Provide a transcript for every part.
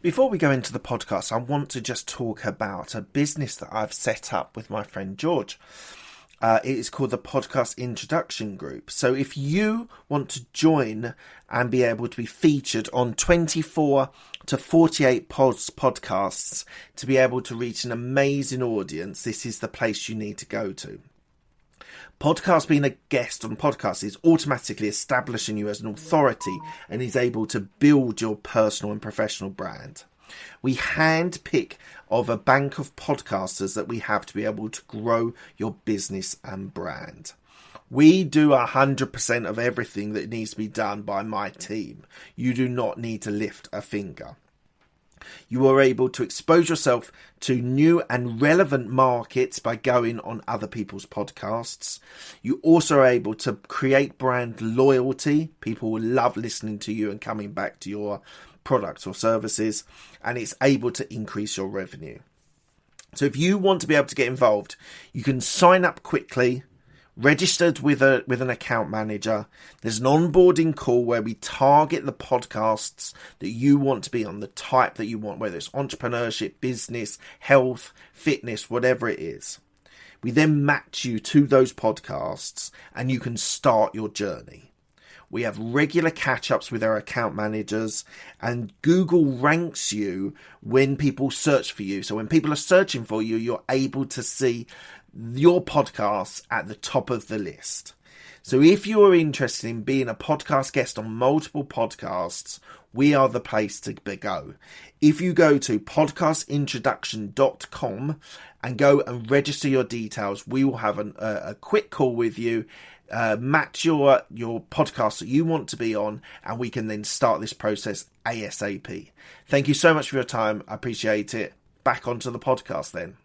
Before we go into the podcast, I want to just talk about a business that I've set up with my friend George. It is called the Podcast Introduction Group. So if you want to join and be able to be featured on 24 to 48 podcasts to be able to reach an amazing audience, this is the place you need to go to. Podcast, being a guest on podcasts, is automatically establishing you as an authority and is able to build your personal and professional brand. We handpick of a bank of podcasters that we have to be able to grow your business and brand. We do 100% of everything that needs to be done by my team. You do not need to lift a finger. You are able to expose yourself to new and relevant markets by going on other people's podcasts. You also are able to create brand loyalty. People will love listening to you and coming back to your products or services, and it's able to increase your revenue. So if you want to be able to get involved, you can sign up quickly, registered with an account manager. There's an onboarding call where we target the podcasts that you want to be on, the type that you want, whether it's entrepreneurship, business, health, fitness, whatever it is. We then match you to those podcasts and you can start your journey. We have regular catch-ups with our account managers, and Google ranks you when people search for you. So when people are searching for you, you're able to see your podcasts at the top of the list. So if you are interested in being a podcast guest on multiple podcasts, we are the place to go. If you go to podcastintroduction.com and go and register your details, we will have a quick call with you, match your podcast that you want to be on, and we can then start this process ASAP. Thank you so much for your time. I appreciate it. Back onto the podcast then.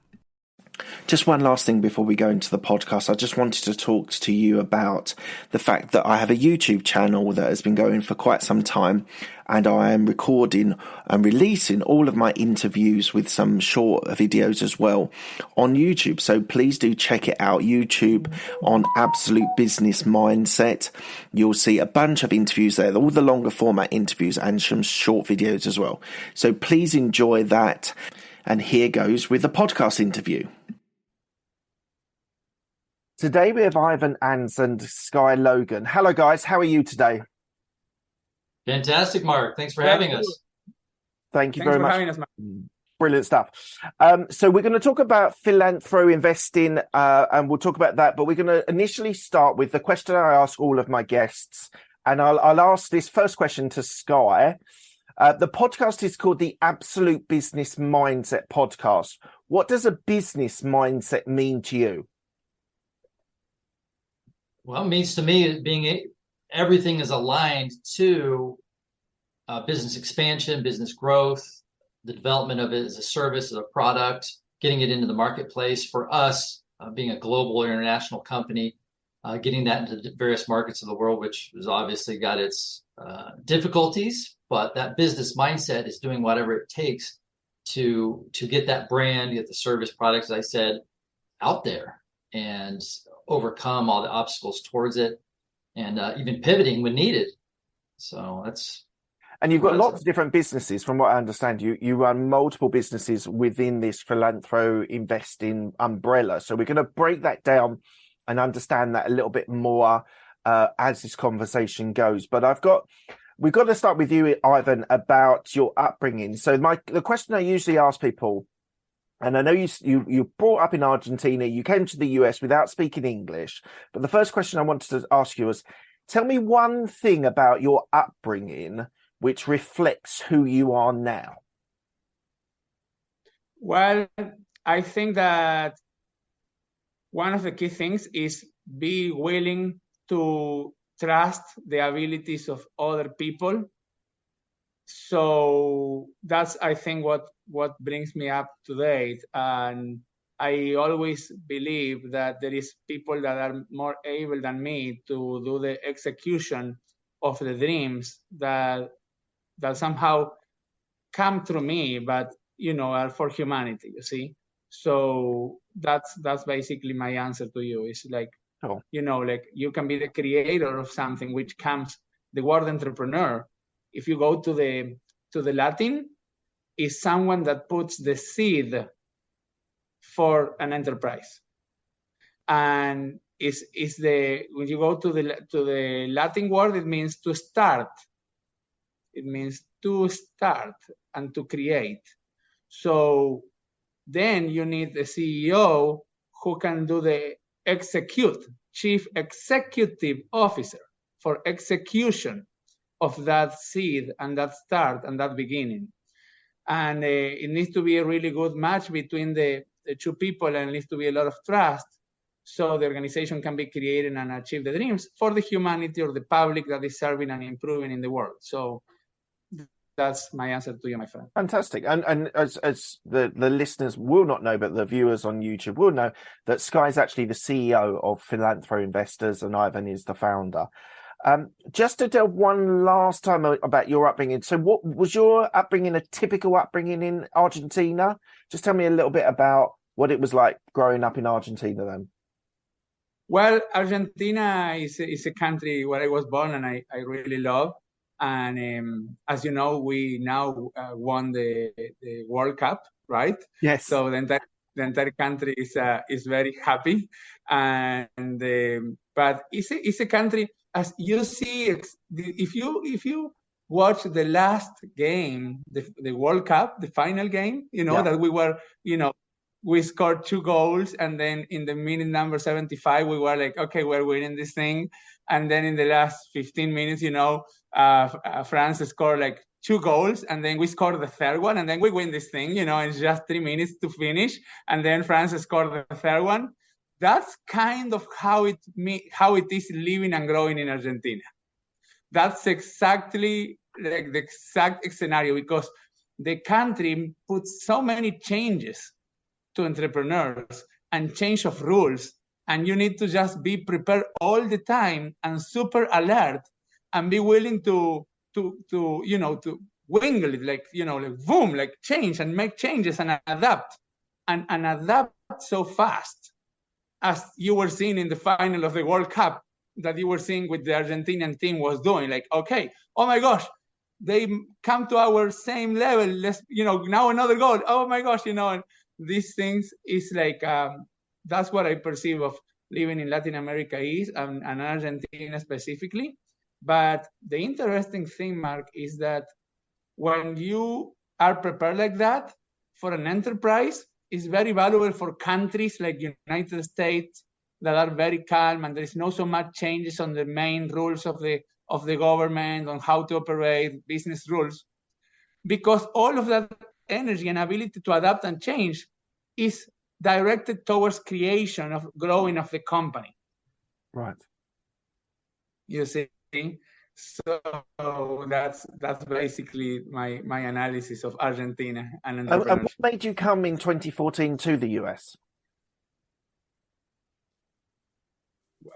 Just one last thing before we go into the podcast. I just wanted to talk to you about the fact that I have a YouTube channel that has been going for quite some time, and I am recording and releasing all of my interviews with some short videos as well on YouTube. So please do check it out. YouTube on Absolute Business Mindset. You'll see a bunch of interviews there, all the longer format interviews and some short videos as well. So please enjoy that. And here goes with the podcast interview. Today we have Ivan, Anz and Skye Logan. Hello guys, how are you today? Fantastic, Mark. Thanks for having us. Thank you very much. Having us, Mark. Brilliant stuff. So we're going to talk about Philantroinvesting, and we'll talk about that. But we're going to initially start with the question I ask all of my guests. And I'll ask this first question to Skye. The podcast is called the Absolute Business Mindset Podcast. What does a business mindset mean to you? Well, it means to me everything is aligned to business expansion, business growth, the development of it as a service, as a product, getting it into the marketplace. For us, being a global international company, getting that into various markets of the world, which has obviously got its difficulties, but that business mindset is doing whatever it takes to get that brand, get the service products, as I said, out there and overcome all the obstacles towards it, and even pivoting when needed. So that's. And you've got lots of different businesses, from what I understand. You run multiple businesses within this Philantroinvesting umbrella. So we're going to break that down and understand that a little bit more as this conversation goes. But we've got to start with you, Ivan, about your upbringing. So the question I usually ask people, and I know you brought up in Argentina, you came to the US without speaking English, but the first question I wanted to ask you was, tell me one thing about your upbringing which reflects who you are now. Well, I think that one of the key things is be willing to trust the abilities of other people. So that's, I think, what brings me up to date. And I always believe that there is people that are more able than me to do the execution of the dreams that somehow come through me, but are for humanity, you see. So that's basically my answer to you. It's like, like you can be the creator of something, which comes the word entrepreneur. If you go to the Latin, is someone that puts the seed for an enterprise. And when you go to the Latin word, it means to start. It means to start and to create. So then you need the CEO who can do the chief executive officer for execution of that seed and that start and that beginning. And it needs to be a really good match between the two people, and it needs to be a lot of trust, so the organization can be created and achieve the dreams for the humanity or the public that is serving and improving in the world. So that's my answer to you, my friend. Fantastic. And as the listeners will not know, but the viewers on YouTube will know, that Skye is actually the CEO of Philantroinvestors and Ivan is the founder. Just to tell one last time about your upbringing. So what was your upbringing, a typical upbringing in Argentina? Just tell me a little bit about what it was like growing up in Argentina then. Well, Argentina is a country where I was born and I really love. And as you know, we now won the World Cup, right? Yes. So the entire country is very happy. And but it's a country, as you see, if you watch the last game, the World Cup, the final game, that we were, we scored 2 goals, and then in the minute number 75, we were like, okay, we're winning this thing. And then in the last 15 minutes, France scored like 2 goals, and then we scored the third one, and then we win this thing, in just 3 minutes to finish. And then France scored the third one. That's kind of how it is living and growing in Argentina. That's exactly like the exact scenario, because the country puts so many changes to entrepreneurs and change of rules, and you need to just be prepared all the time and super alert and be willing to wingle it, like boom, like change and make changes and adapt and adapt so fast, as you were seeing in the final of the World Cup, that you were seeing with the Argentinian team was doing. Like, okay, oh my gosh, they come to our same level. Let's, now another goal. Oh my gosh, and these things is like, that's what I perceive of living in Latin America is, and Argentina specifically. But the interesting thing, Mark, is that when you are prepared like that for an enterprise, it's very valuable for countries like United States that are very calm, and there is not so much changes on the main rules of the government on how to operate business rules, because all of that energy and ability to adapt and change is directed towards creation of growing of the company. Right. You see, so that's basically my analysis of Argentina and entrepreneurship. And what made you come in 2014 to the US?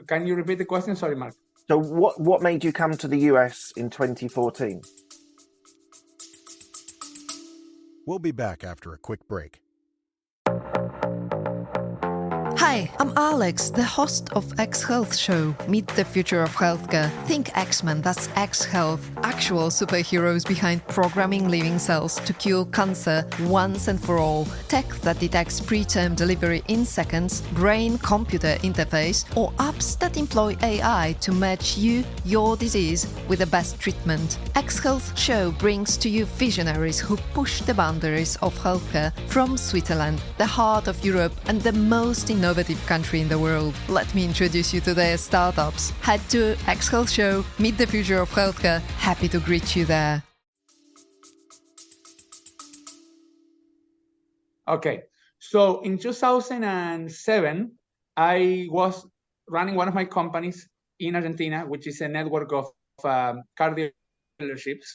Can you repeat the question? Sorry, Mark. So what made you come to the US in 2014? We'll be back after a quick break. Hi, I'm Alex, the host of X Health Show. Meet the future of healthcare. Think X-Men, that's X Health. Actual superheroes behind programming living cells to cure cancer once and for all. Tech that detects preterm delivery in seconds, brain-computer interface, or apps that employ AI to match your disease with the best treatment. X Health Show brings to you visionaries who push the boundaries of healthcare from Switzerland, the heart of Europe and the most innovative country in the world. Let me introduce you to their startups. Head to X Health Show, meet the future of healthcare. Happy to greet you there. Okay, so in 2007, I was running one of my companies in Argentina, which is a network of car dealerships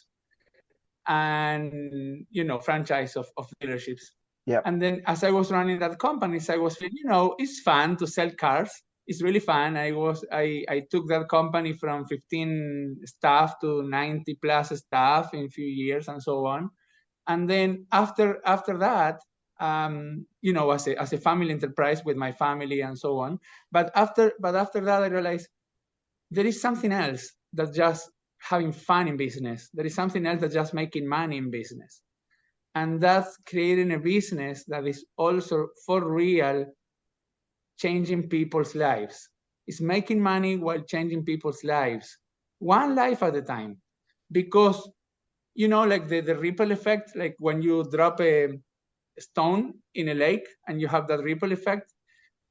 and, franchise of dealerships. Yeah. And then as I was running that company, I was feeling, it's fun to sell cars. It's really fun. I took that company from 15 staff to 90 plus staff in a few years and so on. And then after that, as a family enterprise with my family and so on. But after that, I realized there is something else than just having fun in business. There is something else than just making money in business. And that's creating a business that is also for real changing people's lives. It's making money while changing people's lives, one life at a time. Because, like the ripple effect, like when you drop a stone in a lake and you have that ripple effect,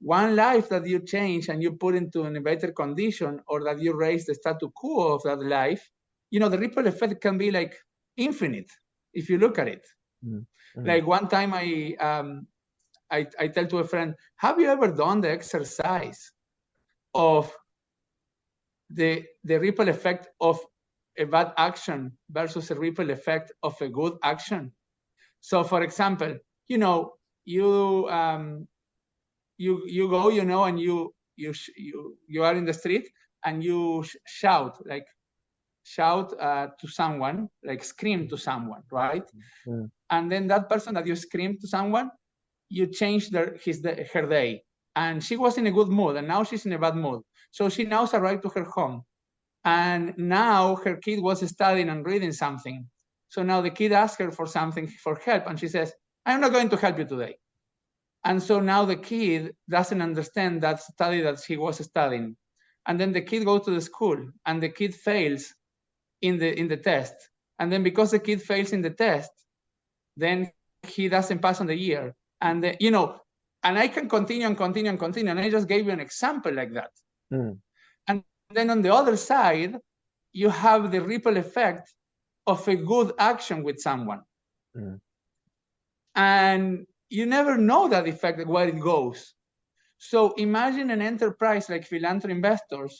one life that you change and you put into a better condition, or that you raise the status quo of that life, the ripple effect can be like infinite if you look at it. Like one time I tell to a friend, have you ever done the exercise of the ripple effect of a bad action versus a ripple effect of a good action? So for example, you go, and you are in the street and you shout to someone, like scream to someone, right? And then that person that you scream to someone, you change her day. And she was in a good mood, and now she's in a bad mood. So she now arrived to her home. And now her kid was studying and reading something. So now the kid asked her for something, for help, and she says, I'm not going to help you today. And so now the kid doesn't understand that study that she was studying. And then the kid goes to the school, and the kid fails in the test. And then because the kid fails in the test, then he doesn't pass on the year. And and I can continue and continue and continue. And I just gave you an example like that. And then on the other side, you have the ripple effect of a good action with someone. And you never know that effect, where it goes. So imagine an enterprise like Philantroinvestors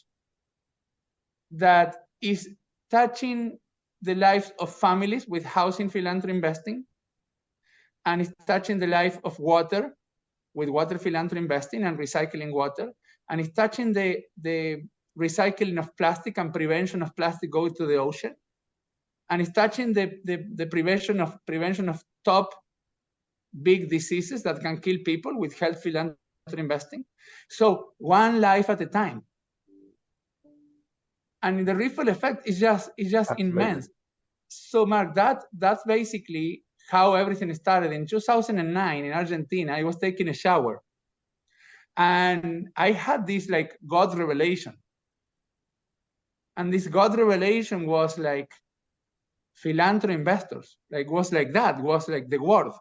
that is touching the lives of families with housing Philantroinvesting, and it's touching the life of water with water Philantroinvesting and recycling water, and it's touching the recycling of plastic and prevention of plastic going to the ocean, and it's touching the prevention of top big diseases that can kill people with health Philantroinvesting. So one life at a time. And the ripple effect is just immense. So Mark, that's basically how everything started. In 2009 in Argentina, I was taking a shower, and I had this like God revelation. And this God revelation was like Philantroinvestors, was like the word.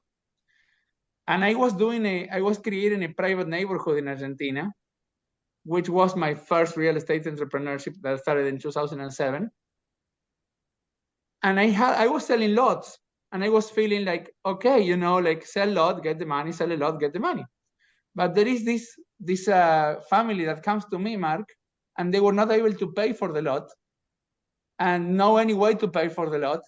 And I was creating a private neighborhood in Argentina, which was my first real estate entrepreneurship that started in 2007. And I was selling lots, and I was feeling like, okay, sell lot, get the money, sell a lot, get the money. But there is this family that comes to me, Mark, and they were not able to pay for the lot and know any way to pay for the lot.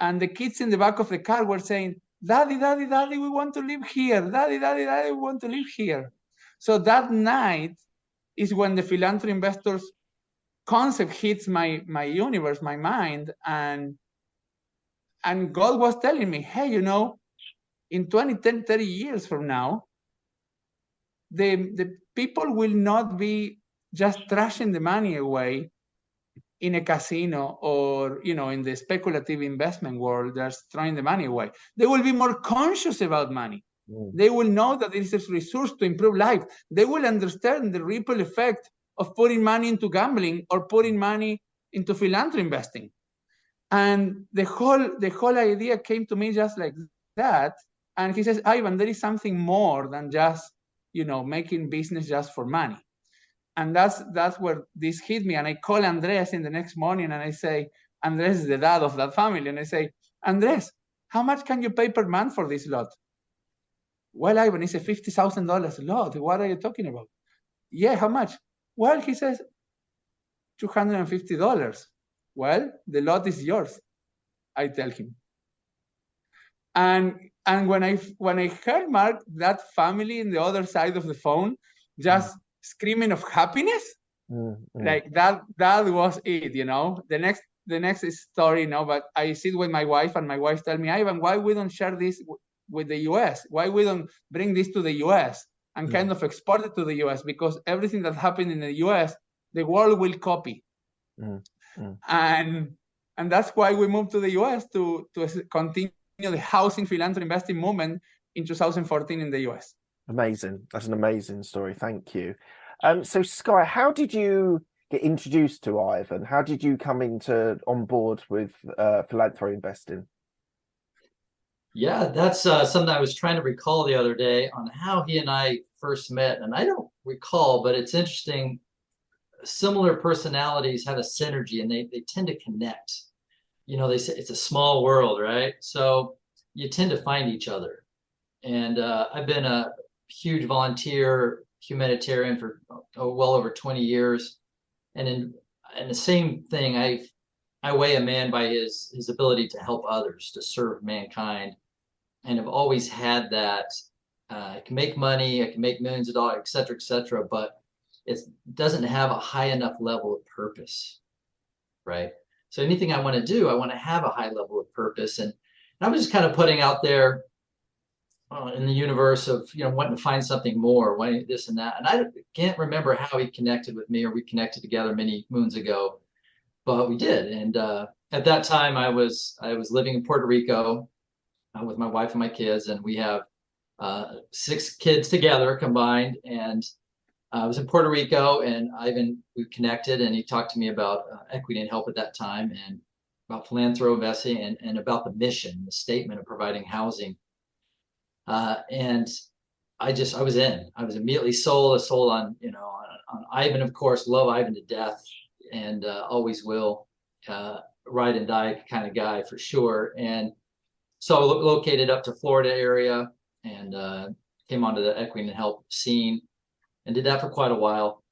And the kids in the back of the car were saying, Daddy, Daddy, Daddy, we want to live here. Daddy, Daddy, Daddy, we want to live here. So that night is when the Philantroinvestors concept hits my universe, my mind, and God was telling me, hey, in 20, 10, 30 years from now, the people will not be just trashing the money away in a casino or, in the speculative investment world, they're throwing the money away. They will be more conscious about money. They will know that it is a resource to improve life. They will understand the ripple effect of putting money into gambling or putting money into Philantroinvesting. And the whole idea came to me just like that. And he says, Ivan, there is something more than just, making business just for money. And that's where this hit me. And I call Andres in the next morning and I say, Andres is the dad of that family. And I say, Andres, how much can you pay per month for this lot? Well, Ivan, it's a $50,000 lot. What are you talking about? Yeah, how much? Well, he says, $250. Well, the lot is yours, I tell him. And when I heard Mark, that family in the other side of the phone, just screaming of happiness, like that was it, The next story, but I sit with my wife, and my wife tells me, Ivan, why we don't share this with the US? Why we don't bring this to the US and kind of export it to the US? Because everything that happened in the US, the world will copy. And that's why we moved to the US to continue the housing philanthropy investing movement in 2014 in the US. Amazing. That's an amazing story. Thank you. So Skye, how did you get introduced to Ivan? How did you come on board with Philantroinvesting? Yeah, that's something I was trying to recall the other day on how he and I first met. And I don't recall, but it's interesting. Similar personalities have a synergy and they tend to connect. You know, they say it's a small world, right? So you tend to find each other. And I've been a huge volunteer humanitarian for well over 20 years. And in the same thing, I weigh a man by his ability to help others, to serve mankind, and have always had that. I can make money, I can make millions of dollars, et cetera, but it doesn't have a high enough level of purpose, right? So anything I want to do, I want to have a high level of purpose. And I was just kind of putting out there in the universe of, wanting to find something more, wanting this and that. And I can't remember how he connected with me or we connected together many moons ago, but we did. And at that time I was living in Puerto Rico with my wife and my kids, and we have 6 kids together combined. And I was in Puerto Rico, and Ivan, we connected, and he talked to me about equity and help at that time, and about Philantroinvesting, and about the mission, the statement of providing housing. And I was in. I was immediately sold on Ivan, of course. Love Ivan to death, and always will. Ride and die kind of guy for sure. And so located up to Florida area, and came onto the equity and help scene, and did that for quite a while.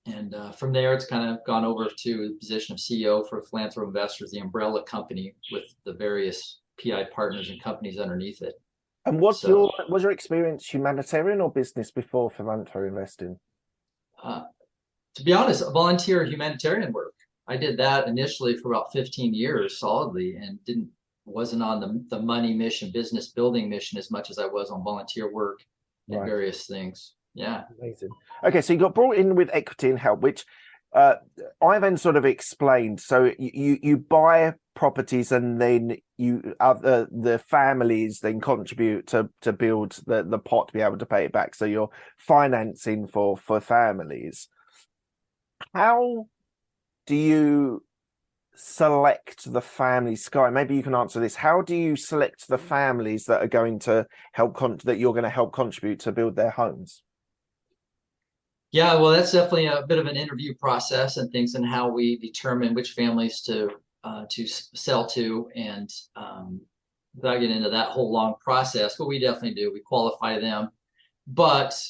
And from there, it's kind of gone over to the position of CEO for Philantroinvestors, the umbrella company with the various PI partners and companies underneath it. And was your experience humanitarian or business before Philantroinvesting? To be honest, volunteer humanitarian work. I did that initially for about 15 years solidly, and wasn't on the money mission, business building mission as much as I was on volunteer work and various things. Yeah. Amazing. Okay, so you got brought in with equity and help, which Ivan sort of explained. So you buy properties, and then the families then contribute to build the pot to be able to pay it back. So you're financing for families. How do you select the families, Skye? Maybe you can answer this. How do you select the families that are going to help that you're going to help contribute to build their homes? Yeah, well, that's definitely a bit of an interview process and things, and how we determine which families to sell to, and without getting into that whole long process, but we definitely do. We qualify them, but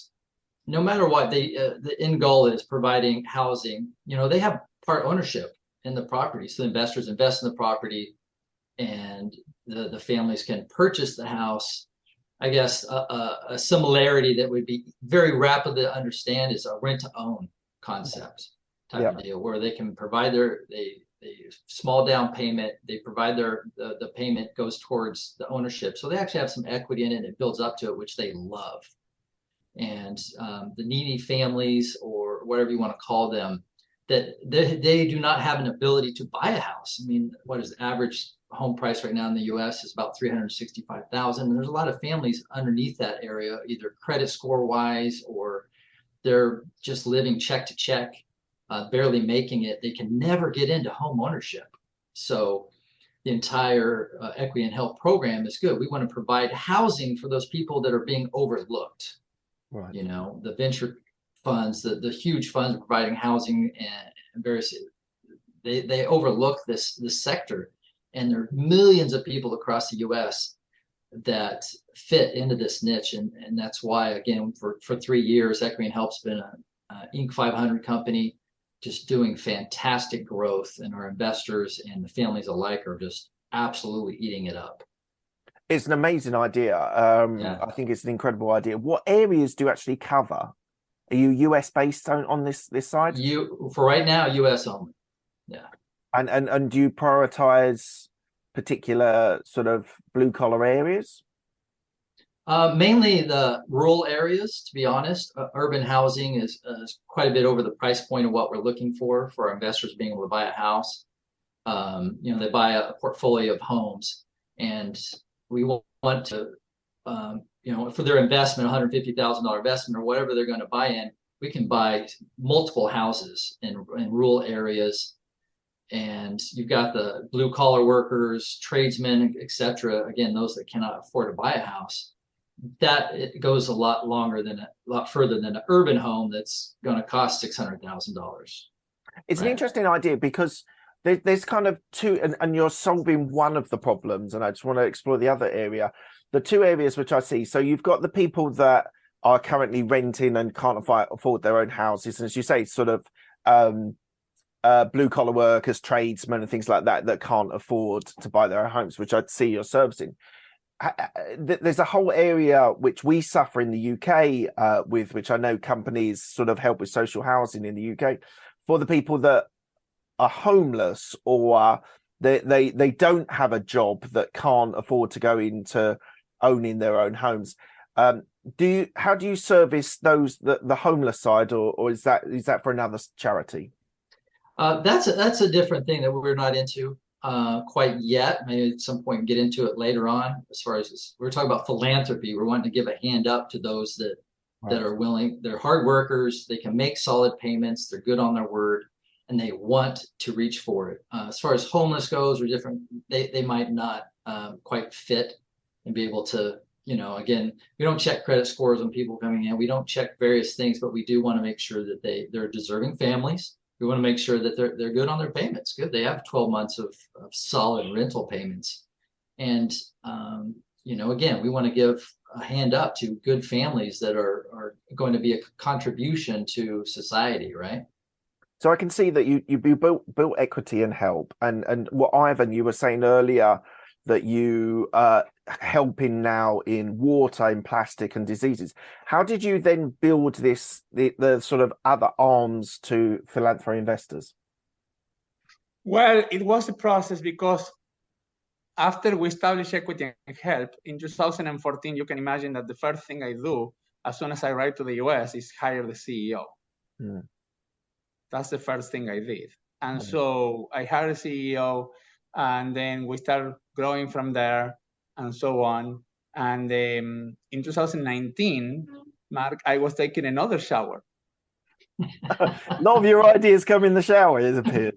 no matter what, the end goal is providing housing. They have part ownership in the property, so the investors invest in the property, and the families can purchase the house. I guess a similarity that would be very rapid to understand is a rent-to-own concept type of deal, where they can provide their small down payment. They provide the payment goes towards the ownership, so they actually have some equity in it, and it builds up to it, which they love. And the needy families, or whatever you want to call them, that they do not have an ability to buy a house. I mean, what is the average home price right now in the U.S. is about $365,000, and there's a lot of families underneath that area, either credit score wise, or they're just living check to check, barely making it. They can never get into home ownership. So the entire equity and help program is good. We want to provide housing for those people that are being overlooked. Right. The venture funds, the huge funds providing housing and various, they overlook this sector. And there are millions of people across the U.S. that fit into this niche. And that's why, again, for 3 years, Equity and Help's been an Inc. 500 company, just doing fantastic growth. And our investors and the families alike are just absolutely eating it up. It's an amazing idea. I think it's an incredible idea. What areas do you actually cover? Are you US based on this side? For right now, US only. Yeah. And do you prioritize particular sort of blue collar areas? Mainly the rural areas, to be honest. Urban housing is quite a bit over the price point of what we're looking for our investors being able to buy a house. They buy a portfolio of homes, and We want to, for their investment, $150,000 investment or whatever they're going to buy in, we can buy multiple houses in rural areas. And you've got the blue collar workers, tradesmen, etc. Again, those that cannot afford to buy a house. That it goes a lot further than an urban home that's going to cost $600,000. It's an interesting idea because there's kind of two, and you're solving one of the problems, and I just want to explore the other area. The two areas which I see. So you've got the people that are currently renting and can't afford their own houses, and as you say, sort of blue collar workers, tradesmen, and things like that can't afford to buy their own homes, which I'd see you're servicing. There's a whole area which we suffer in the UK with, which I know companies sort of help with social housing in the UK for the people that are homeless or they don't have a job that can't afford to go into owning their own homes. How do you service those the homeless side, or is that for another charity? That's a different thing that we're not into quite yet. Maybe at some point get into it later on. As far as we're talking about philanthropy, we're wanting to give a hand up to those that are willing. They're hard workers. They can make solid payments. They're good on their word, and they want to reach for it. As far as homeless goes, or different, they might not quite fit and be able to. Again, we don't check credit scores on people coming in. We don't check various things, but we do want to make sure that they're deserving families. We want to make sure that they're good on their payments. Good, they have 12 months of solid rental payments, and again, we want to give a hand up to good families that are going to be a contribution to society, right? So I can see that you built equity and help, and what Ivan, you were saying earlier that you helping now in water, in plastic and diseases. How did you then build the sort of other arms to Philantroinvestors? Well, it was a process because after we established Equity and Help in 2014, you can imagine that the first thing I do as soon as I arrived to the US is hire the CEO. That's the first thing I did. And so I hired a CEO, and then we started growing from there and so on. And in 2019, Mark, I was taking another shower. A lot of your ideas come in the shower, it appears.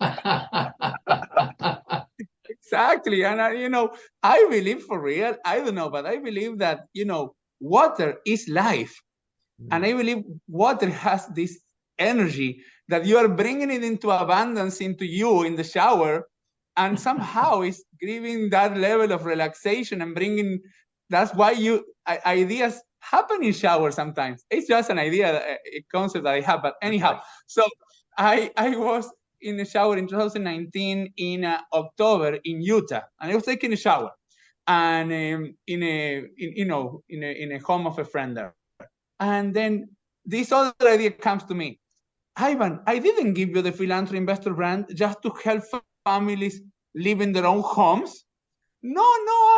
Exactly. And, I believe for real, I don't know, but I believe that, water is life. And I believe water has this energy that you are bringing it into abundance into you in the shower. And somehow it's giving that level of relaxation and bringing, that's why ideas happen in shower sometimes. It's just an idea, a concept that I have, but anyhow. So I was in the shower in 2019 in October in Utah, and I was taking a shower and in a home of a friend there. And then this other idea comes to me. Ivan, I didn't give you the Philantroinvestor brand just to help families live in their own homes. No,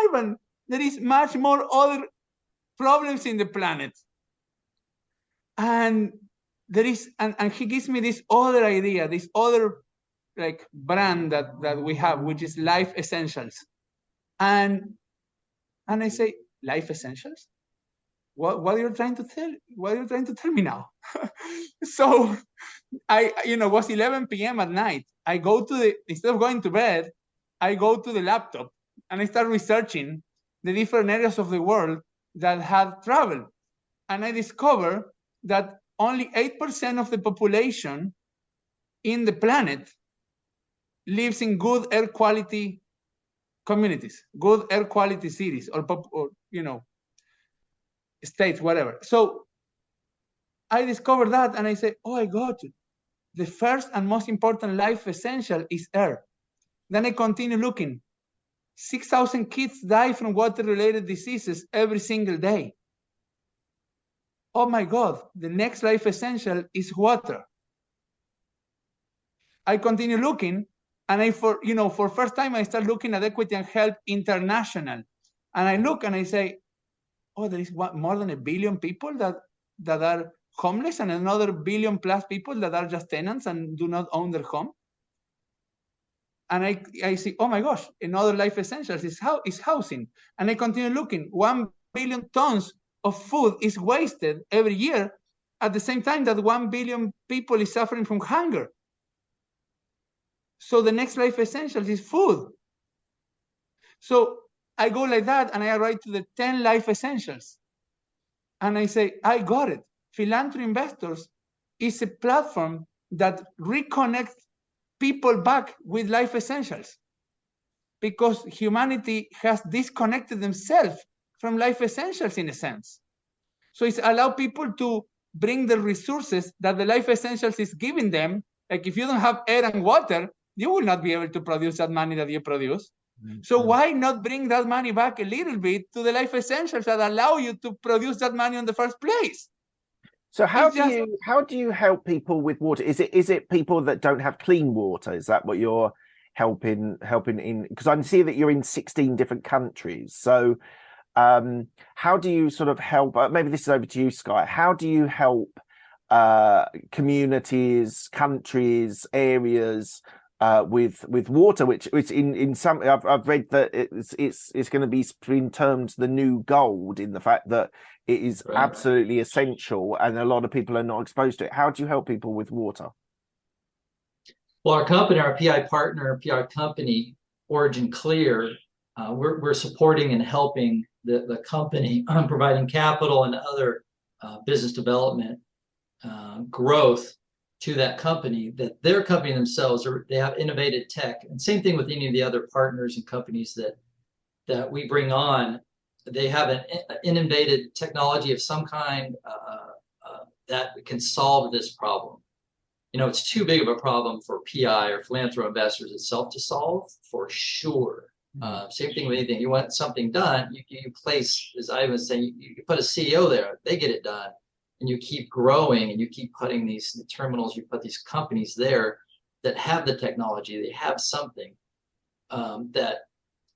Ivan, there is much more other problems in the planet. And there is, and he gives me this other idea, this other brand that we have, which is Life Essentials. And I say, Life Essentials? What are you trying to tell? What are you trying to tell me now? So it was 11 p.m. at night. I go to instead of going to bed, I go to the laptop and I start researching the different areas of the world that have travel. And I discover that only 8% of the population in the planet lives in good air quality communities, good air quality cities, or states, whatever. So I discovered that, and I said, oh, I got it. The first and most important life essential is air. Then I continue looking. 6,000 kids die from water-related diseases every single day. Oh my God, the next life essential is water. I continue looking, and for first time, I start looking at Equity and Help International. And I look and I say, oh, there is more than 1 billion people that are homeless, and another 1 billion plus people that are just tenants and do not own their home. And I see, oh my gosh, another life essentials is housing. And I continue looking. 1 billion tons of food is wasted every year, at the same time that 1 billion people is suffering from hunger. So the next life essentials is food. So I go like that, and I arrive to the 10 life essentials. And I say, I got it. Philantroinvestors is a platform that reconnects people back with life essentials, because humanity has disconnected themselves from life essentials in a sense. So it's allowed people to bring the resources that the life essentials is giving them. Like if you don't have air and water, you will not be able to produce that money that you produce. So why not bring that money back a little bit to the life essentials that allow you to produce that money in the first place? So how do you help people with water? Is it people that don't have clean water? Is that what you're helping in? Because I see that you're in 16 different countries. So how do you sort of help? Maybe this is over to you, Skye. How do you help communities, countries, areas with water? Which in some I've read that it's going to be termed the new gold, in the fact that it is absolutely essential, and a lot of people are not exposed to it. How do you help people with water? Well, our company, our PI partner, PI company, Origin Clear, we're supporting and helping the company providing capital and other business development growth to that company, that their company themselves they have innovative tech. And same thing with any of the other partners and companies that we bring on. They have an innovative technology of some kind that can solve this problem. You know, it's too big of a problem for PI or Philantroinvestors itself to solve, for sure. Same thing with anything. You want something done, you place, as Ivan was saying, you put a CEO there, they get it done. And you keep growing, and you keep putting these terminals, you put these companies there that have the technology, they have something that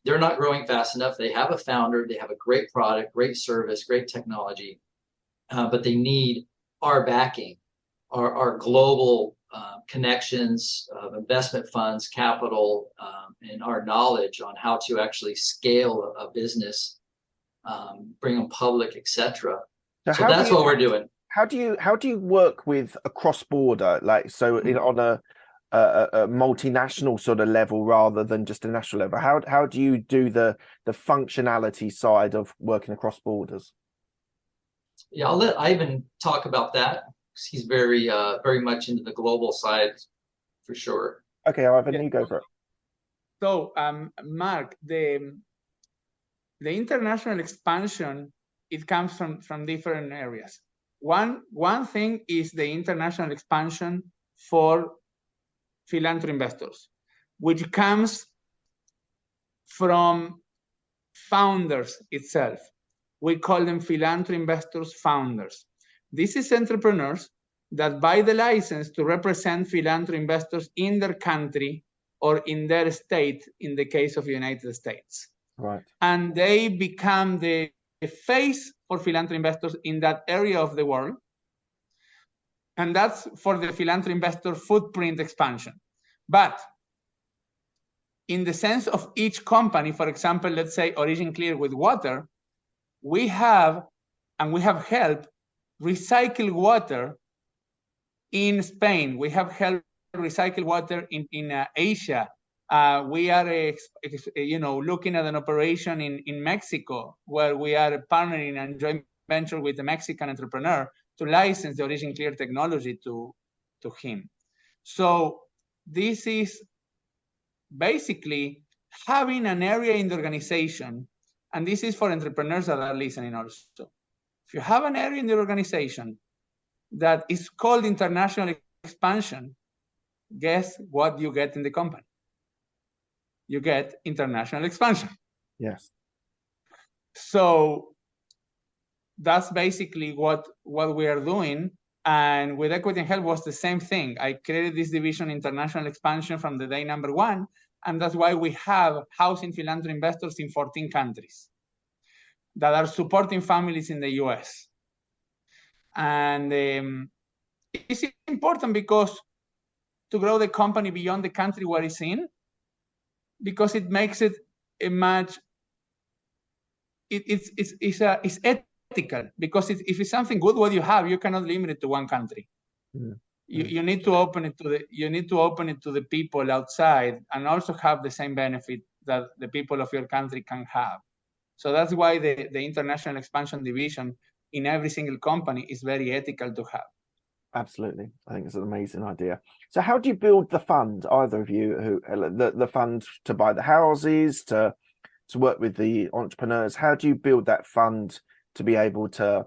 they're not growing fast enough. They have a founder, they have a great product, great service, great technology, but they need our backing, our global connections of investment funds, capital, and our knowledge on how to actually scale a business, bring them public, etc. So that's what we're doing. How do you work with a cross-border, like on a multinational sort of level rather than just a national level? How do you do the functionality side of working across borders? Yeah, I'll let Ivan talk about that, because he's very much into the global side for sure. Okay, Ivan, you go for it. So, Mark, the international expansion, it comes from different areas. One thing is the international expansion for Philantroinvestors, which comes from founders itself. We call them Philantroinvestors founders. This is entrepreneurs that buy the license to represent Philantroinvestors in their country or in their state, in the case of the United States. Right. And they become the face for Philantroinvestors in that area of the world. And that's for the Philantroinvestor footprint expansion. But in the sense of each company, for example, let's say Origin Clear with water, we have helped recycle water in Spain. We have helped recycle water in Asia. We are looking at an operation in Mexico, where we are partnering and joint venture with a Mexican entrepreneur to license the Origin Clear technology to him. So this is basically having an area in the organization, and this is for entrepreneurs that are listening also. If you have an area in the organization that is called international expansion, guess what you get in the company? You get international expansion. Yes. So that's basically what we are doing. And with Equity and Health was the same thing. I created this division, international expansion, from the day number one. And that's why we have housing Philantroinvestors in 14 countries that are supporting families in the US. And it's important because to grow the company beyond the country where it's in, because it makes it a much. It's ethical, because if it's something good what you have, you cannot limit it to one country. You need to open it to the people outside, and also have the same benefit that the people of your country can have. So that's why the international expansion division in every single company is very ethical to have. Absolutely. I think it's an amazing idea. So how do you build the fund, either of you, the fund to buy the houses, to work with the entrepreneurs? How do you build that fund to be able to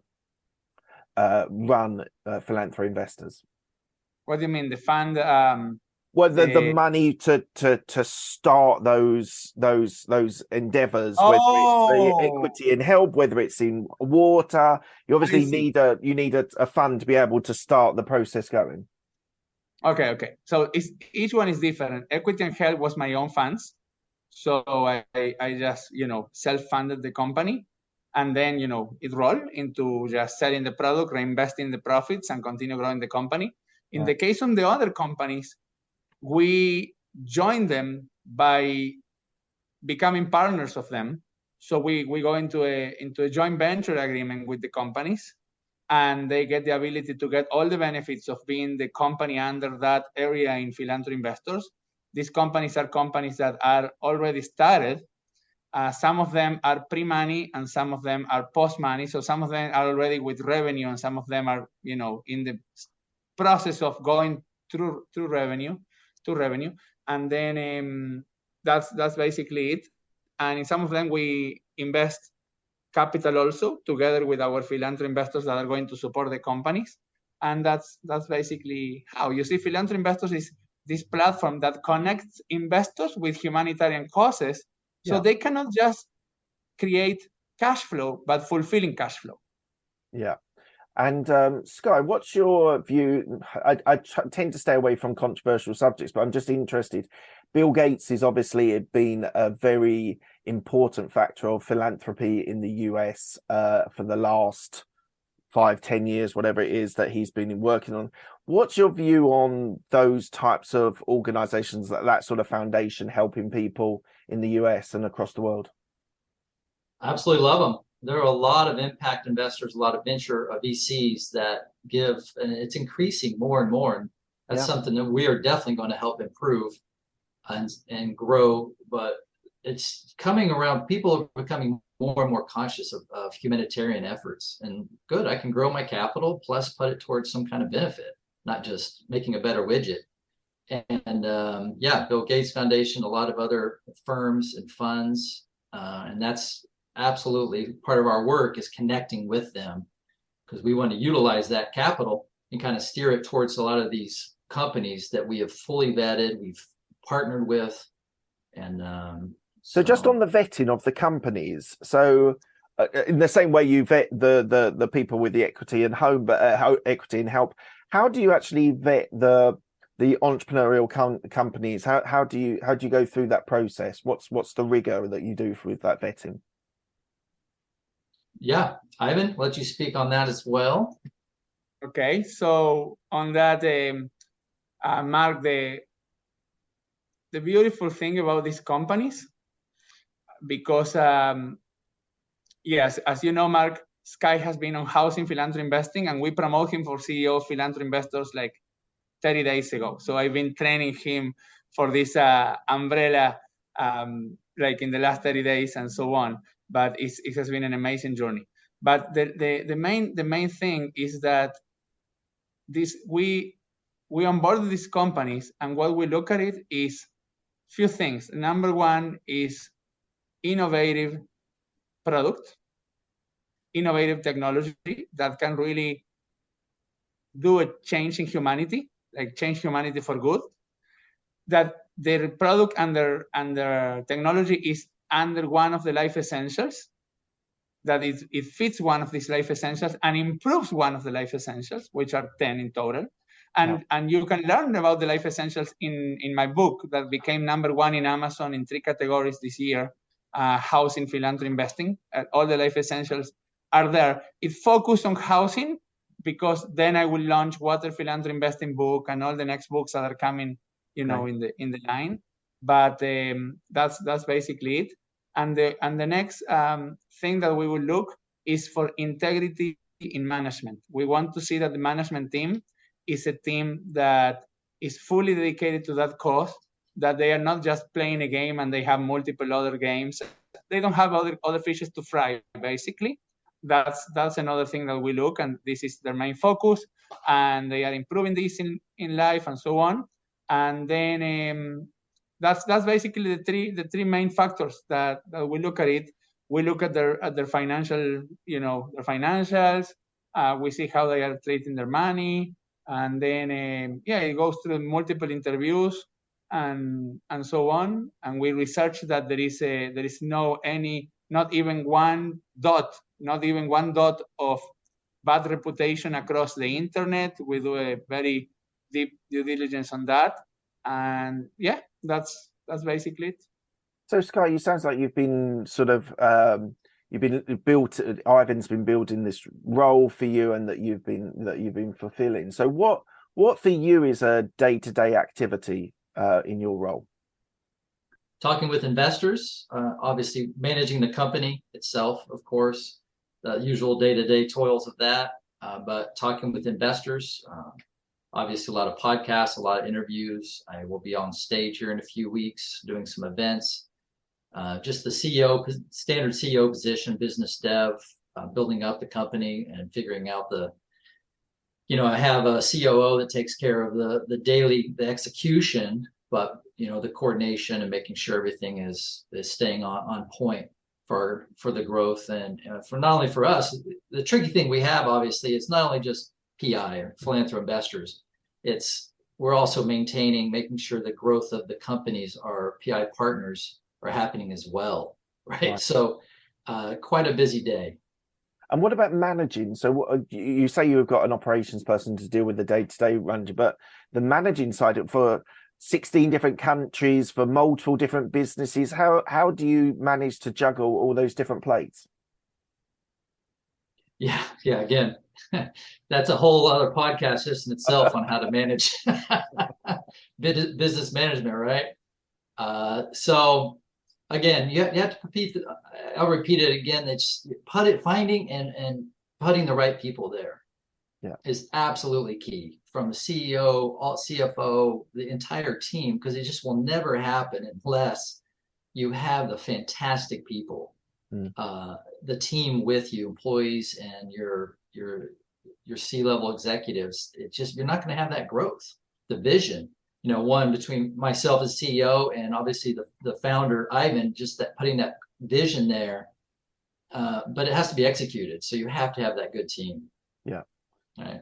run Philantroinvestors? What do you mean, the fund? Well, the money to start those endeavours, whether it's the equity and help, whether it's in water. You obviously need a fund to be able to start the process going. Okay. So each one is different. Equity and help was my own funds, so I just self-funded the company, and then it rolled into just selling the product, reinvesting the profits, and continue growing the company. In the case of the other companies, we joined them by becoming partners of them. So we go into a joint venture agreement with the companies, and they get the ability to get all the benefits of being the company under that area in Philantroinvestors. These companies are companies that are already started. Some of them are pre-money and some of them are post-money. So some of them are already with revenue, and some of them are in the process of going through revenue, and then that's basically it. And in some of them we invest capital also, together with our Philantroinvestors that are going to support the companies. And that's basically how you see Philantroinvestors is this platform that connects investors with humanitarian causes, so they cannot just create cash flow, but fulfilling cash flow. Yeah. And Skye, what's your view? I tend to stay away from controversial subjects, but I'm just interested. Bill Gates has obviously been a very important factor of philanthropy in the US for the last 5-10 years, whatever it is that he's been working on. What's your view on those types of organizations, that sort of foundation helping people in the US and across the world? I absolutely love them. There are a lot of impact investors, a lot of venture VCs that give, and it's increasing more and more. And that's something that we are definitely going to help improve and grow. But it's coming around. People are becoming more and more conscious of humanitarian efforts. And good, I can grow my capital plus put it towards some kind of benefit, not just making a better widget. And Bill Gates Foundation, a lot of other firms and funds, and that's absolutely part of our work, is connecting with them, because we want to utilize that capital and kind of steer it towards a lot of these companies that we have fully vetted, we've partnered with. And so just on the vetting of the companies, so in the same way you vet the people with the equity and home, but equity and help, how do you actually vet the entrepreneurial companies? How do you go through that process? What's the rigor that you do with that vetting? Yeah, Ivan, let you speak on that as well. Okay, so on that, Mark, the beautiful thing about these companies, because yes, as you know, Mark, Skye has been on Housing Philantroinvesting, and we promote him for CEO of Philantroinvestors like 30 days ago. So I've been training him for this umbrella like in the last 30 days and so on. But it has been an amazing journey. But the main thing is that we onboard these companies, and what we look at it is few things. Number one is innovative product, innovative technology that can really do a change in humanity, like change humanity for good. That their product and their technology is under one of the life essentials, that it fits one of these life essentials and improves one of the life essentials, which are 10 in total. And you can learn about the life essentials in my book that became #1 in Amazon in 3 categories this year, Housing Philantroinvesting. All the life essentials are there. It focused on housing, because then I will launch Water Philantroinvesting book and all the next books that are coming, in the line. But that's basically it. And the next thing that we will look is for integrity in management. We want to see that the management team is a team that is fully dedicated to that cause, that they are not just playing a game and they have multiple other games. They don't have other fishes to fry, basically. That's another thing that we look, and this is their main focus, and they are improving this in life and so on. And then that's basically the three main factors that we look at it. We look at their financial, their financials. We see how they are treating their money, and then it goes through multiple interviews and so on. And we research that there is not even one dot of bad reputation across the internet. We do a very deep due diligence on that, and that's basically it. So, Skye, you sounds like you've been sort of Ivan's been building this role for you, and that you've been fulfilling. So, what for you is a day-to-day activity in your role? Talking with investors, obviously managing the company itself, of course, the usual day-to-day toils of that. But talking with investors, obviously a lot of podcasts, a lot of interviews. I will be on stage here in a few weeks doing some events. Just the standard CEO position, business dev, building up the company and figuring out I have a COO that takes care of the execution, but the coordination and making sure everything is staying on point for the growth and for not only for us. The tricky thing we have, obviously, it's not only just PI or Philantroinvestors. We're also making sure the growth of the companies, our PI partners, are happening as well, right? So quite a busy day. And what about managing? So you say you've got an operations person to deal with the day-to-day run, but the managing side for 16 different countries, for multiple different businesses, how do you manage to juggle all those different plates? Yeah. Again, that's a whole other podcast just in itself on how to manage business management, right? So again, you have to repeat. I'll repeat it again. It's finding and putting the right people there. Is absolutely key. From the CEO, CFO, the entire team, because it just will never happen unless you have the fantastic people, the team with you, employees, and your C-level executives. You're not going to have that growth, the vision. One between myself as CEO and obviously the founder, Ivan, just putting that vision there. But it has to be executed. So you have to have that good team. Yeah. Right.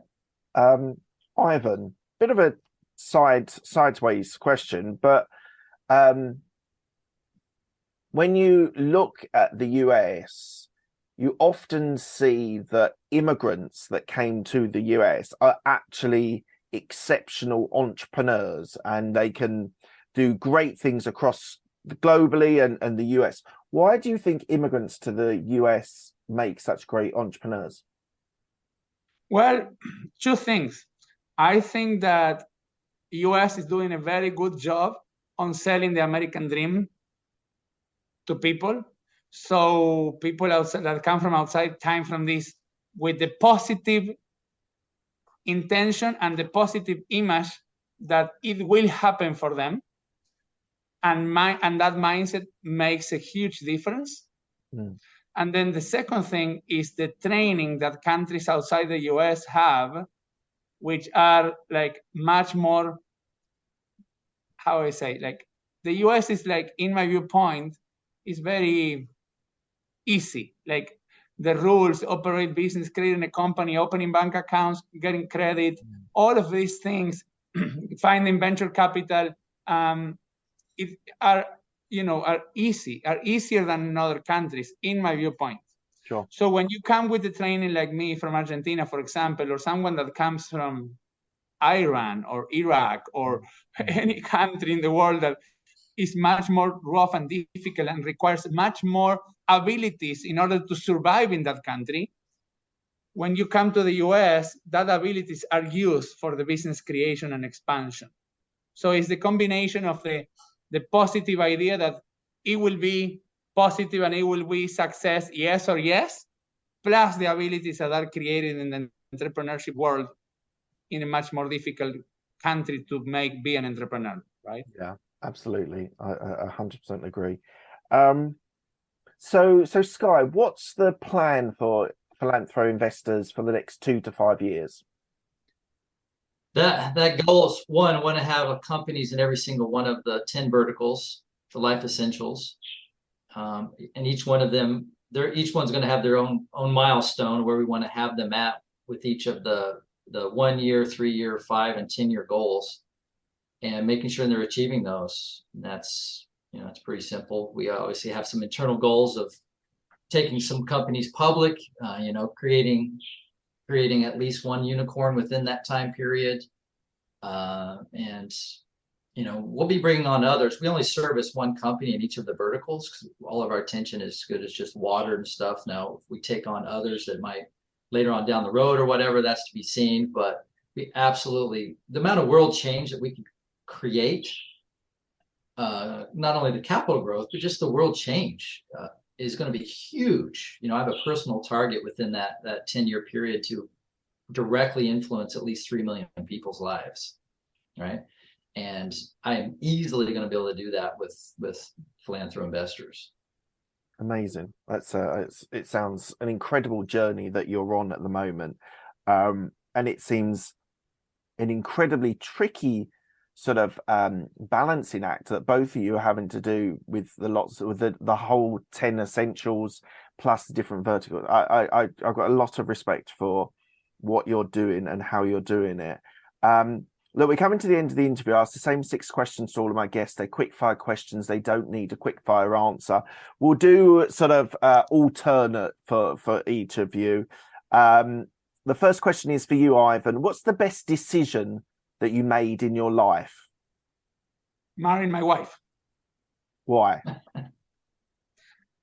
Ivan, bit of a sideways question, but when you look at the US, you often see that immigrants that came to the US are actually exceptional entrepreneurs, and they can do great things across globally and the US. Why do you think immigrants to the US make such great entrepreneurs? Well, two things. I think that US is doing a very good job on selling the American dream to people. So people outside that come from outside time from this with the positive intention and the positive image that it will happen for them. And that mindset makes a huge difference. And then the second thing is the training that countries outside the US have, which are like much more, the US is like, in my viewpoint, is very easy. Like the rules, operate business, creating a company, opening bank accounts, getting credit, all of these things, finding venture capital, are easier than in other countries, in my viewpoint. Sure. So when you come with the training like me from Argentina, for example, or someone that comes from Iran or Iraq or any country in the world that is much more rough and difficult and requires much more abilities in order to survive in that country, when you come to the US, that abilities are used for the business creation and expansion. So it's the combination of the the positive idea that it will be positive and it will be success, yes or yes, plus the abilities that are created in the entrepreneurship world in a much more difficult country to be an entrepreneur, right? Yeah, absolutely. I 100% agree. So Skye, what's the plan for Philantroinvestors for the next 2 to 5 years? That goal is one, I want to have companies in every single one of the 10 verticals, the life essentials. And each one of them, each one's going to have their own milestone where we want to have them at with each of the 1 year, 3 year, 5 and 10 year goals, and making sure they're achieving those. And that's, it's pretty simple. We obviously have some internal goals of taking some companies public, creating at least one unicorn within that time period. And we'll be bringing on others. We only service one company in each of the verticals because all of our attention is good as just water and stuff. Now, if we take on others that might later on down the road or whatever, that's to be seen. But we absolutely, the amount of world change that we can create, not only the capital growth, but just the world change is going to be huge. I have a personal target within that 10-year period to directly influence at least 3 million people's lives, right? And I am easily going to be able to do that with Philantroinvestors. Amazing. That's it sounds an incredible journey that you're on at the moment, and it seems an incredibly tricky sort of balancing act that both of you are having to do with the whole 10 essentials plus the different verticals. I've got a lot of respect for what you're doing and how you're doing it. Look, we're coming to the end of the interview. I asked the same 6 questions to all of my guests. They're quick fire questions. They don't need a quick fire answer. We'll do sort of alternate for each of you. The first question is for you, Ivan. What's the best decision that you made in your life? Marrying my wife. Why?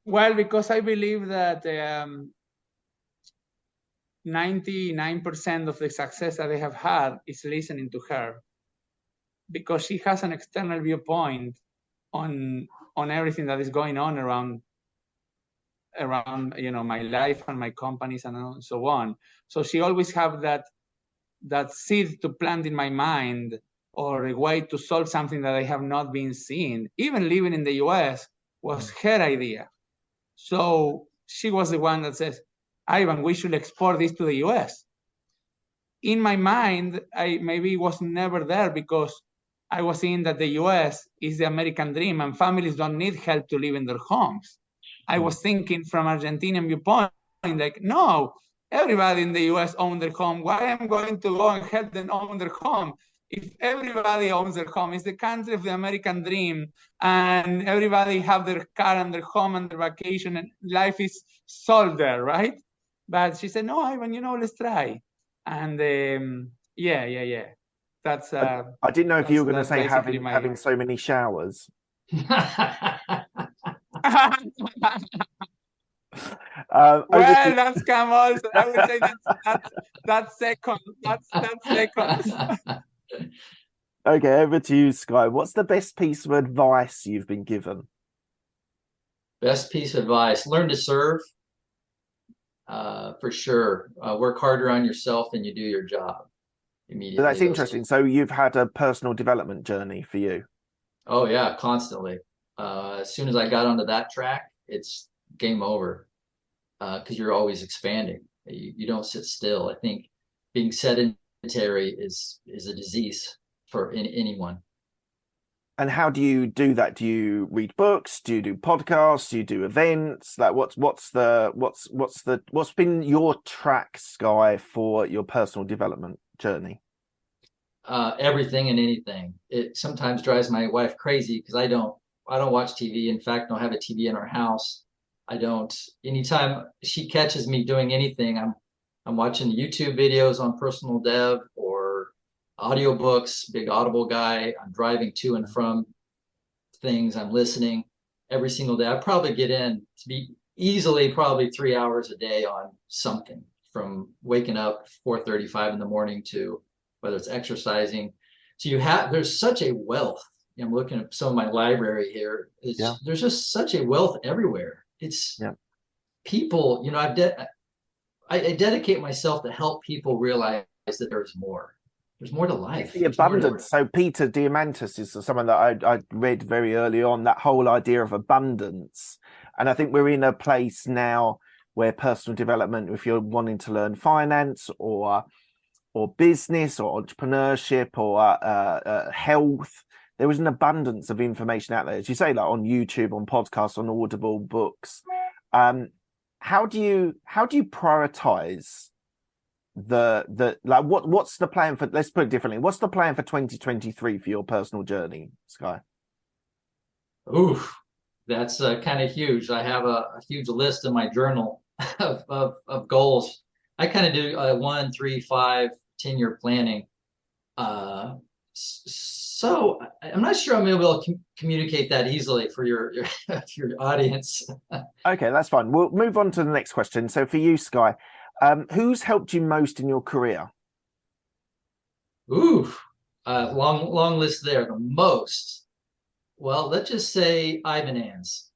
Well, because I believe that 99% of the success that I have had is listening to her, because she has an external viewpoint on everything that is going on around my life and my companies and so on. So she always have that seed to plant in my mind, or a way to solve something that I have not been seeing. Even living in the US was her idea. So she was the one that says, Ivan, we should export this to the US. In my mind, I maybe was never there because I was seeing that the US is the American dream and families don't need help to live in their homes. I was thinking from Argentinian viewpoint, like, no, everybody in the US owns their home. Why am I going to go and help them own their home? If everybody owns their home, it's the country of the American dream, and everybody have their car and their home and their vacation, and life is solved there, right? But she said, no, Ivan, let's try. And yeah. That's I didn't know if you were going to say having so many showers. Well, that's come also. I would say that's second. That's second. Okay, over to you, Skye. What's the best piece of advice you've been given? Best piece of advice: learn to serve. For sure. Work harder on yourself than you do your job. Immediately. So that's interesting. So you've had a personal development journey for you. Oh yeah, constantly. As soon as I got onto that track, it's game over, because you're always expanding. You don't sit still. I think being sedentary is a disease for anyone. And how do you do that? Do you read books? Do you do podcasts? Do you do events? Like what's been your track, Skye, for your personal development journey? Everything and anything. It sometimes drives my wife crazy because I don't watch TV. In fact, don't have a TV in our house. I don't. Anytime she catches me doing anything, I'm watching YouTube videos on personal dev or audiobooks. Big Audible guy. I'm driving to and from things. I'm listening every single day. I probably get in to be easily probably 3 hours a day on something, from waking up 4:35 in the morning to whether it's exercising. So there's such a wealth I'm looking at some of my library here. There's just such a wealth everywhere. It's people, I dedicate myself to help people realize that there's more. There's more to life. The abundance. So Peter Diamandis is someone that I read very early on, that whole idea of abundance. And I think we're in a place now where personal development, if you're wanting to learn finance or business or entrepreneurship or health, there is an abundance of information out there, as you say, like on YouTube, on podcasts, on Audible, books. How do you prioritize what's the plan for, let's put it differently, what's the plan for 2023 for your personal journey, Skye? Oof, that's kind of huge. I have a huge list in my journal of goals. I kind of do 1, 3, 5, 10-year planning. So I'm not sure I'm able to communicate that easily for your audience. Okay, that's fine. We'll move on to the next question. So for you, Skye, who's helped you most in your career? Ooh, long list there. The most. Well, let's just say Ivan Anz.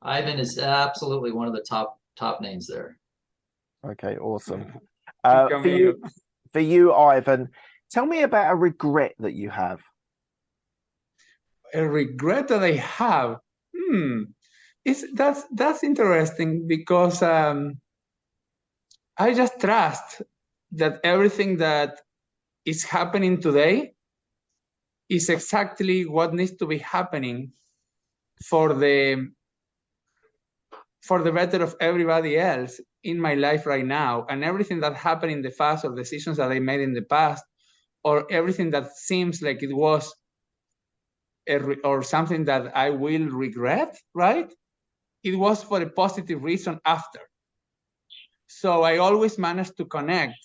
Ivan is absolutely one of the top names there. Okay, awesome. For you, Ivan, tell me about a regret that you have. A regret that I have? That's interesting, because I just trust that everything that is happening today is exactly what needs to be happening for the better of everybody else in my life right now. And everything that happened in the past, or decisions that I made in the past, or everything that seems like it was or something that I will regret, right? It was for a positive reason after. So I always managed to connect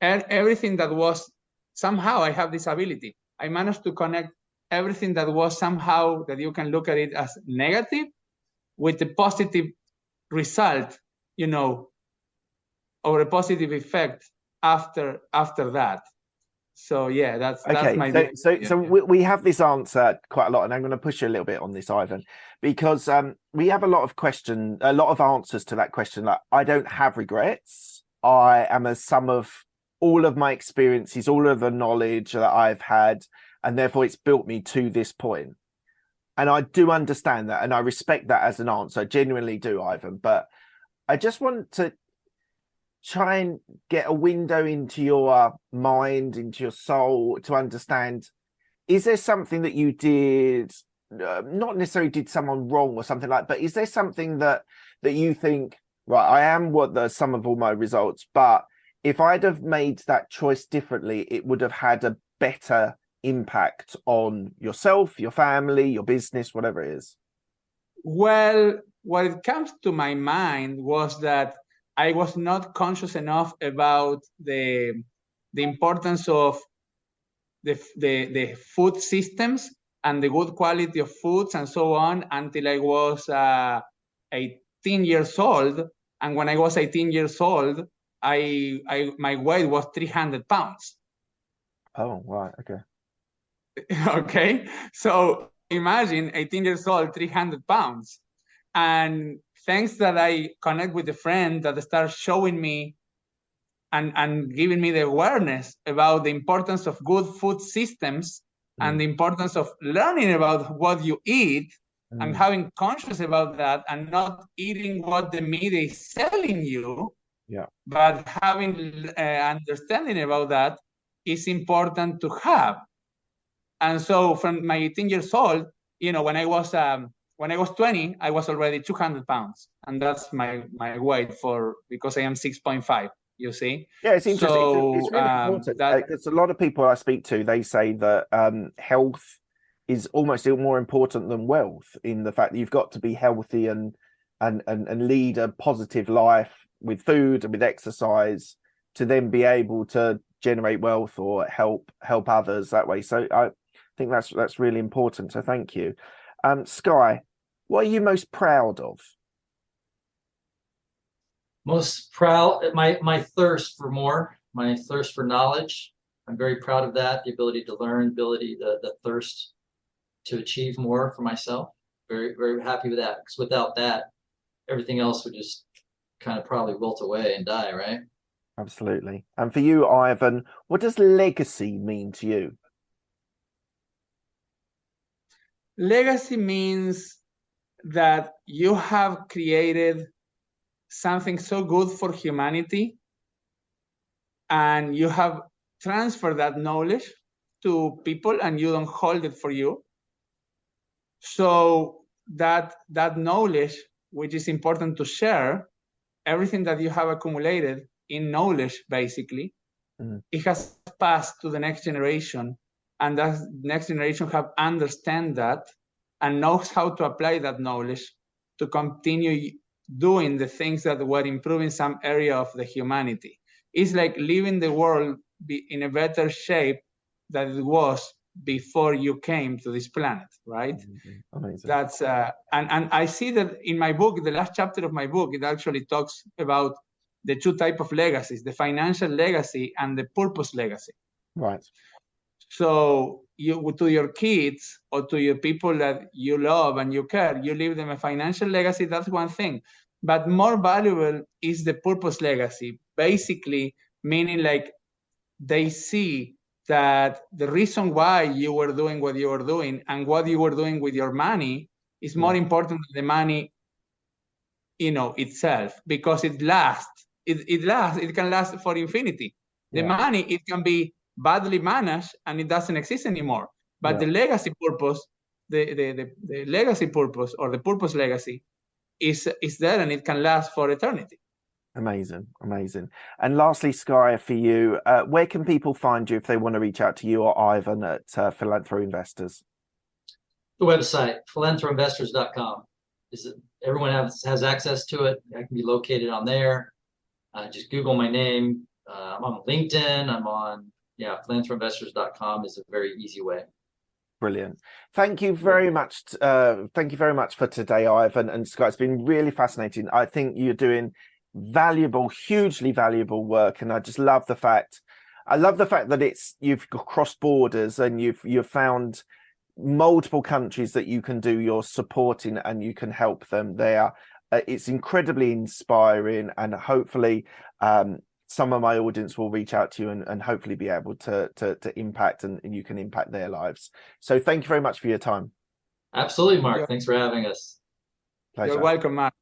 everything that was somehow, I have this ability. I managed to connect everything that was somehow, that you can look at it as negative, with a positive result, or a positive effect after that. So yeah, that's my so we have this answer quite a lot, and I'm going to push you a little bit on this, Ivan, because we have a lot of answers to that question. Like, I don't have regrets. I am a sum of all of my experiences, all of the knowledge that I've had, and therefore it's built me to this point. And I do understand that, and I respect that as an answer. I genuinely do, Ivan. But I just want to try and get a window into your mind, into your soul, to understand, is there something that you did, not necessarily did someone wrong or something like, but is there something that you think, right, I am what the sum of all my results, but if I'd have made that choice differently, it would have had a better impact on yourself, your family, your business, whatever it is? Well, what it comes to my mind was that I was not conscious enough about the importance of the food systems and the good quality of foods and so on until I was 18 years old. And when I was 18 years old, my weight was 300 pounds. Oh, right. Okay. Okay. So imagine 18 years old, 300 pounds. And thanks that I connect with a friend that starts showing me and giving me the awareness about the importance of good food systems and the importance of learning about what you eat and having conscious about that, and not eating what the media is selling you, but having understanding about that is important to have. And so from my 18 years old, when I was 20, I was already 200 pounds. And that's my weight because I am 6.5, you see? Yeah, it's interesting. So, it's really important. Because a lot of people I speak to, they say that health is almost more important than wealth, in the fact that you've got to be healthy and lead a positive life with food and with exercise to then be able to generate wealth or help others that way. So I think that's really important. So thank you. Skye, what are you most proud of? Most proud, my thirst for more, my thirst for knowledge. I'm very proud of that. The ability to learn, the thirst to achieve more for myself. Very, very happy with that, because without that, everything else would just kind of probably wilt away and die, right? Absolutely. And for you, Ivan, what does legacy mean to you? Legacy means that you have created something so good for humanity, and you have transferred that knowledge to people, and you don't hold it for you. So that knowledge, which is important to share, everything that you have accumulated in knowledge, basically, it has passed to the next generation, and that next generation have understand that and knows how to apply that knowledge to continue doing the things that were improving some area of the humanity. It's like leaving the world in a better shape than it was before you came to this planet, right? Amazing. That's and I see that in my book, the last chapter of my book, it actually talks about the two types of legacies: the financial legacy and the purpose legacy. Right. So you, to your kids or to your people that you love and you care, you leave them a financial legacy. That's one thing, but more valuable is the purpose legacy. Basically, meaning like they see that the reason why you were doing what you were doing and what you were doing with your money is more important than the money, itself, because it lasts. It lasts. It can last for infinity. The money, it can be badly managed and it doesn't exist anymore. But the legacy purpose, the legacy purpose or the purpose legacy is there, and it can last for eternity. Amazing. And lastly, Skye, for you, where can people find you if they want to reach out to you or Ivan at Philantroinvestors? The website, Philantroinvestors.com. Everyone has access to it. I can be located on there. Just Google my name. I'm on LinkedIn. I'm on, Philantroinvestors.com is a very easy way. Brilliant. Thank you very much. Thank you very much for today, Ivan and Skye. It's been really fascinating. I think you're doing hugely valuable work, and I just love the fact that you've crossed borders and you've found multiple countries that you can do your supporting and you can help them there. It's incredibly inspiring, and hopefully some of my audience will reach out to you and hopefully be able to impact and you can impact their lives. So thank you very much for your time. Absolutely, Mark. Thanks for having us. Pleasure. You're welcome, Mark.